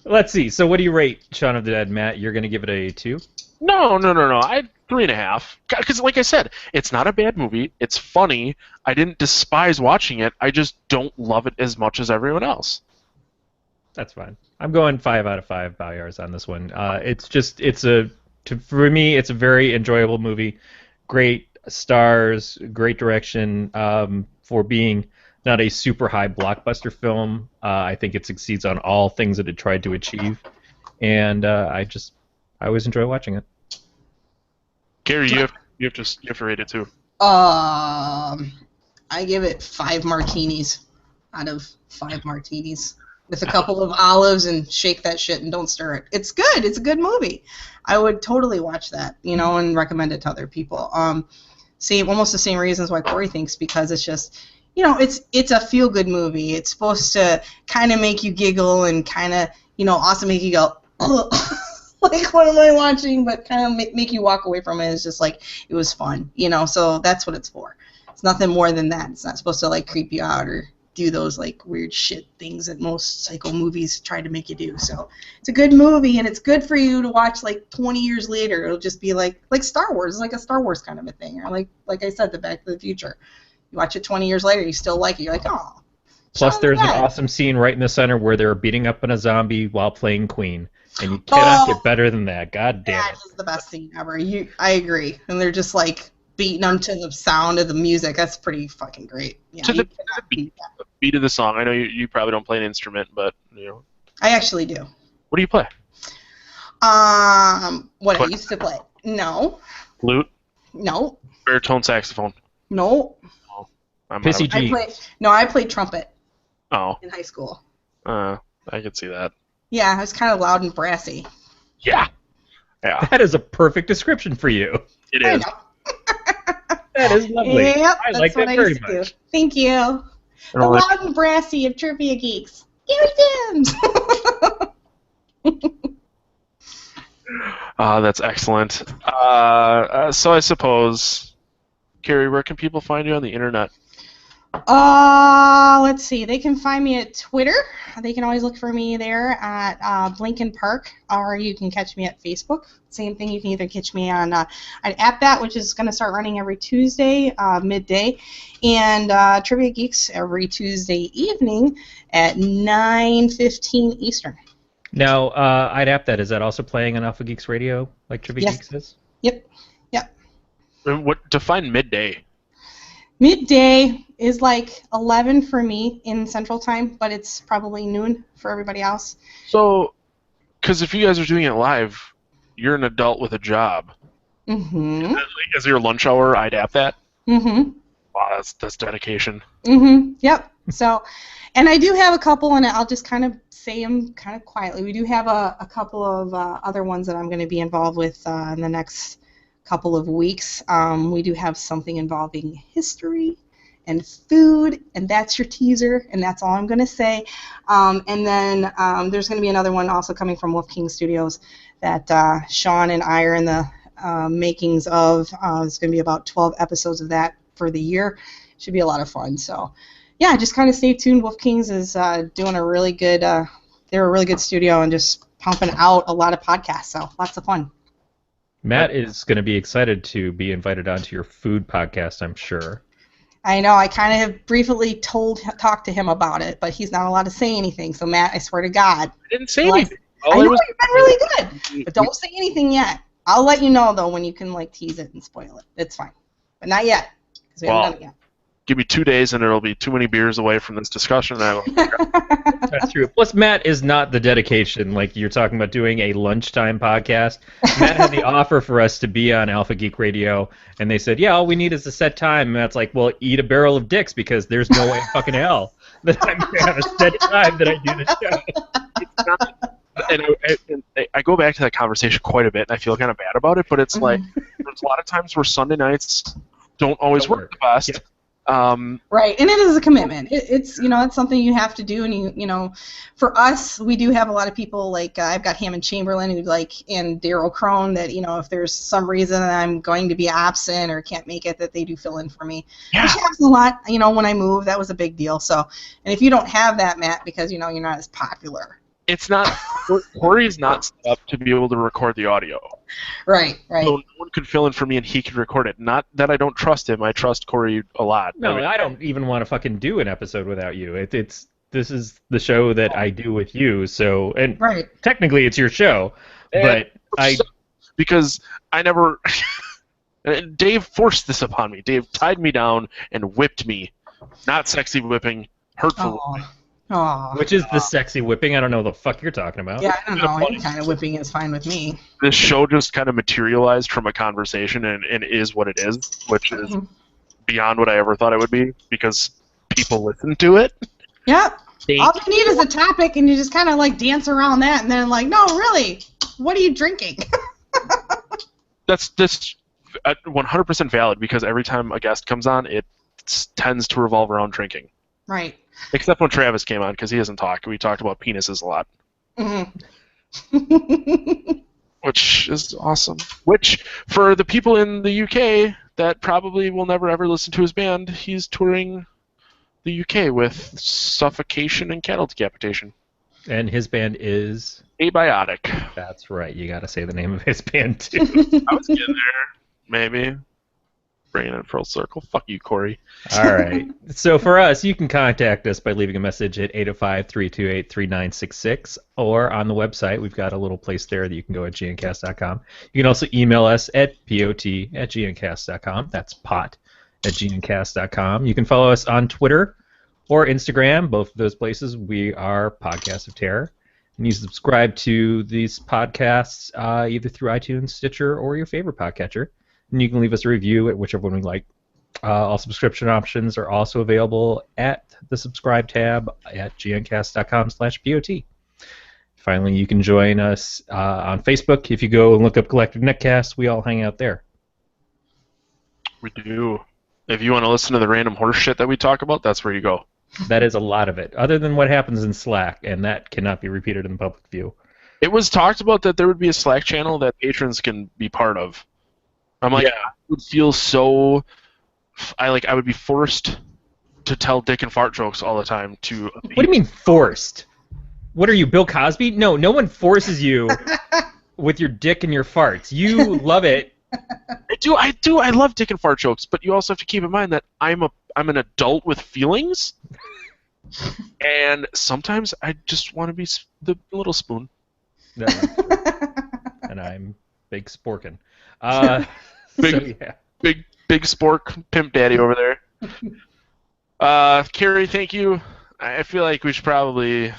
Let's see. So, what do you rate Shaun of the Dead, Matt? You're going to give it a 2? No. I 3.5. Because, like I said, it's not a bad movie. It's funny. I didn't despise watching it. I just don't love it as much as everyone else. That's fine. I'm going 5 out of 5 Bauyars on this one. For me, it's a very enjoyable movie. Great stars, great direction. For being not a super high blockbuster film, I think it succeeds on all things that it tried to achieve, and I always enjoy watching it. Gary, you have to rate it too. I give it 5 martinis out of 5 martinis with a couple of olives and shake that shit and don't stir it. It's good. It's a good movie. I would totally watch that, and recommend it to other people. Almost the same reasons why Corey thinks, because it's just, it's a feel-good movie. It's supposed to kind of make you giggle and kind of, also make you go, oh, like, what am I watching? But kind of make you walk away from it. It's just like, it was fun, so that's what it's for. It's nothing more than that. It's not supposed to, like, creep you out or do those, like, weird shit things that most psycho movies try to make you do. So it's a good movie, and it's good for you to watch, like, 20 years later. It'll just be like Star Wars, like a Star Wars kind of a thing, or like I said, the Back to the Future. You watch it 20 years later, you still like it. You're like, oh. Plus, there's an awesome scene right in the center where they're beating up on a zombie while playing Queen, and you cannot get better than that. God damn it. That is the best scene ever. I agree. And they're just, like, beating them to the sound of the music. That's pretty fucking great. Yeah, to the beat of the song. I know you probably don't play an instrument, but I actually do. What do you play? What I used to play. No. Flute? No. Baritone saxophone? No. Oh, Pissy G. I played trumpet. Oh. In high school. I could see that. Yeah, I was kind of loud and brassy. Yeah. That is a perfect description for you. It is. That is lovely. Yep, I like that very much. Thank you. The loud and brassy of Trivia Geeks. Kari Simms. That's excellent. So I suppose, Kari, where can people find you on the internet? Let's see. They can find me at Twitter. They can always look for me there at Blinken Park, or you can catch me at Facebook. Same thing. You can either catch me on AppThat, which is going to start running every Tuesday midday, and Trivia Geeks every Tuesday evening at 9:15 Eastern. Now, AppThat, is that also playing on Alpha Geeks Radio, like Trivia Geeks is? Yep. What define midday? Midday is like 11 for me in Central Time, but it's probably noon for everybody else. So, because if you guys are doing it live, you're an adult with a job. Mm-hmm. Is your lunch hour AppThat? Mm-hmm. Wow, that's dedication. Mm-hmm. Yep. So, and I do have a couple, and I'll just kind of say them kind of quietly. We do have a couple of other ones that I'm going to be involved with in the next couple of weeks. We do have something involving history and food, and that's your teaser, and that's all I'm going to say. And then there's going to be another one also coming from Wolf King Studios that Shaun and I are in the makings of. It's going to be about 12 episodes of that for the year. Should be a lot of fun. So, yeah, just kind of stay tuned. Wolf Kings is doing a really good, they're a really good studio and just pumping out a lot of podcasts, so lots of fun. Matt is going to be excited to be invited onto your food podcast, I'm sure. I know. I kind of have briefly talked to him about it, but he's not allowed to say anything. So, Matt, I swear to God. I didn't say anything. I know you've been really good, but don't say anything yet. I'll let you know, though, when you can, like, tease it and spoil it. It's fine. But not yet, because we haven't done it yet. give me 2 days and it'll be too many beers away from this discussion. That's true. Plus, Matt is not the dedication. Like, you're talking about doing a lunchtime podcast. Matt had the offer for us to be on Alpha Geek Radio, and they said, yeah, all we need is a set time. And Matt's like, well, eat a barrel of dicks, because there's no way in fucking hell that I'm going to have a set time that I do the show. It's not, and I go back to that conversation quite a bit, and I feel kind of bad about it, but it's like, there's a lot of times where Sunday nights don't always work the best. Yeah. Right, and it is a commitment. It's it's something you have to do, and for us, we do have a lot of people like I've got Hammond Chamberlain and Daryl Crone that if there's some reason that I'm going to be absent or can't make it, that they do fill in for me. Yeah. Which happens a lot. When I moved, that was a big deal. So, and if you don't have that, Matt, because you're not as popular. It's not. Corey's not set up to be able to record the audio. Right. So no one could fill in for me, and he could record it. Not that I don't trust him. I trust Corey a lot. No, I don't even want to fucking do an episode without you. This is the show that I do with you. So, and technically it's your show, but because I never. Dave forced this upon me. Dave tied me down and whipped me. Not sexy whipping, hurtful whipping. Aww. Which is the sexy whipping? I don't know what the fuck you're talking about. Yeah, I don't know. Any kind of whipping is fine with me. This show just kind of materialized from a conversation and is what it is, which is beyond what I ever thought it would be, because people listen to it. Yeah. All you need is a topic, and you just kind of dance around that, and then no, really, what are you drinking? That's 100% valid, because every time a guest comes on, it tends to revolve around drinking. Right. Except when Travis came on, because he doesn't talk. We talked about penises a lot. Which is awesome. Which, for the people in the UK that probably will never ever listen to his band, he's touring the UK with Suffocation and Cattle Decapitation. And his band is? Abiotic. That's right. You got to say the name of his band, too. I was getting there. Maybe. Bringing it full circle. Fuck you, Corey. All right. So for us, you can contact us by leaving a message at 805-328-3966, or on the website. We've got a little place there that you can go at gncast.com. You can also email us at pot@gncast.com. That's pot@gncast.com. You can follow us on Twitter or Instagram. Both of those places, we are Podcast of Terror. And you subscribe to these podcasts either through iTunes, Stitcher, or your favorite podcatcher. And you can leave us a review at whichever one we like. All subscription options are also available at the subscribe tab at gncast.com/pot. Finally, you can join us on Facebook. If you go and look up Collective Netcast, we all hang out there. We do. If you want to listen to the random horse shit that we talk about, that's where you go. That is a lot of it, other than what happens in Slack, and that cannot be repeated in the public view. It was talked about that there would be a Slack channel that patrons can be part of. I'm like, I would feel so. I would be forced to tell dick and fart jokes all the time to. What do you mean forced? What are you, Bill Cosby? No one forces you with your dick and your farts. You love it. I do. I love dick and fart jokes, but you also have to keep in mind that I'm an adult with feelings, and sometimes I just want to be the little spoon. And I'm Big Sporkin. Big spork pimp daddy over there. Kari, thank you. I feel like we should probably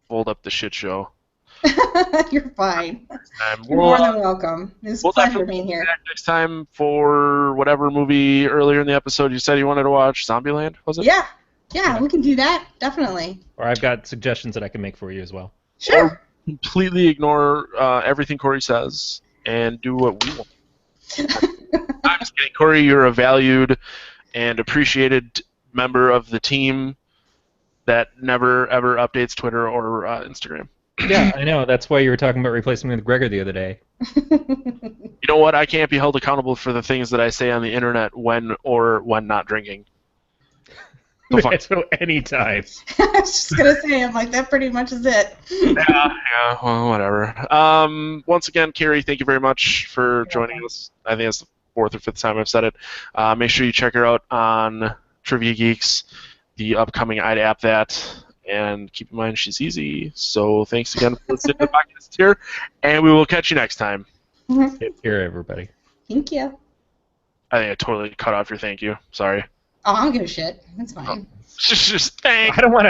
fold up the shit show. You're fine. You're more than welcome. It's a pleasure being here. Next time for whatever movie earlier in the episode you said you wanted to watch, Zombieland, was it? Yeah, we can do that, definitely. Or I've got suggestions that I can make for you as well. Sure. Or completely ignore everything Corey says and do what we want. I'm just kidding. Corey, you're a valued and appreciated member of the team that never, ever updates Twitter or Instagram. Yeah, I know. That's why you were talking about replacing me with Gregor the other day. You know what? I can't be held accountable for the things that I say on the internet when not drinking. So anytime. I was just going to say, I'm like, that pretty much is it. Yeah, well, whatever. Once again, Kari, thank you very much for joining us. I think it's the 4th or 5th time I've said it. Make sure you check her out on Trivia Geeks, the upcoming I'd App That, and keep in mind she's easy. So thanks again for listening to the podcast here, and we will catch you next time. Take care, everybody. Thank you. I think I totally cut off your thank you. Sorry. Oh, I don't give a shit. It's fine. Just thanks. I don't want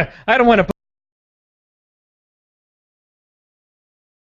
to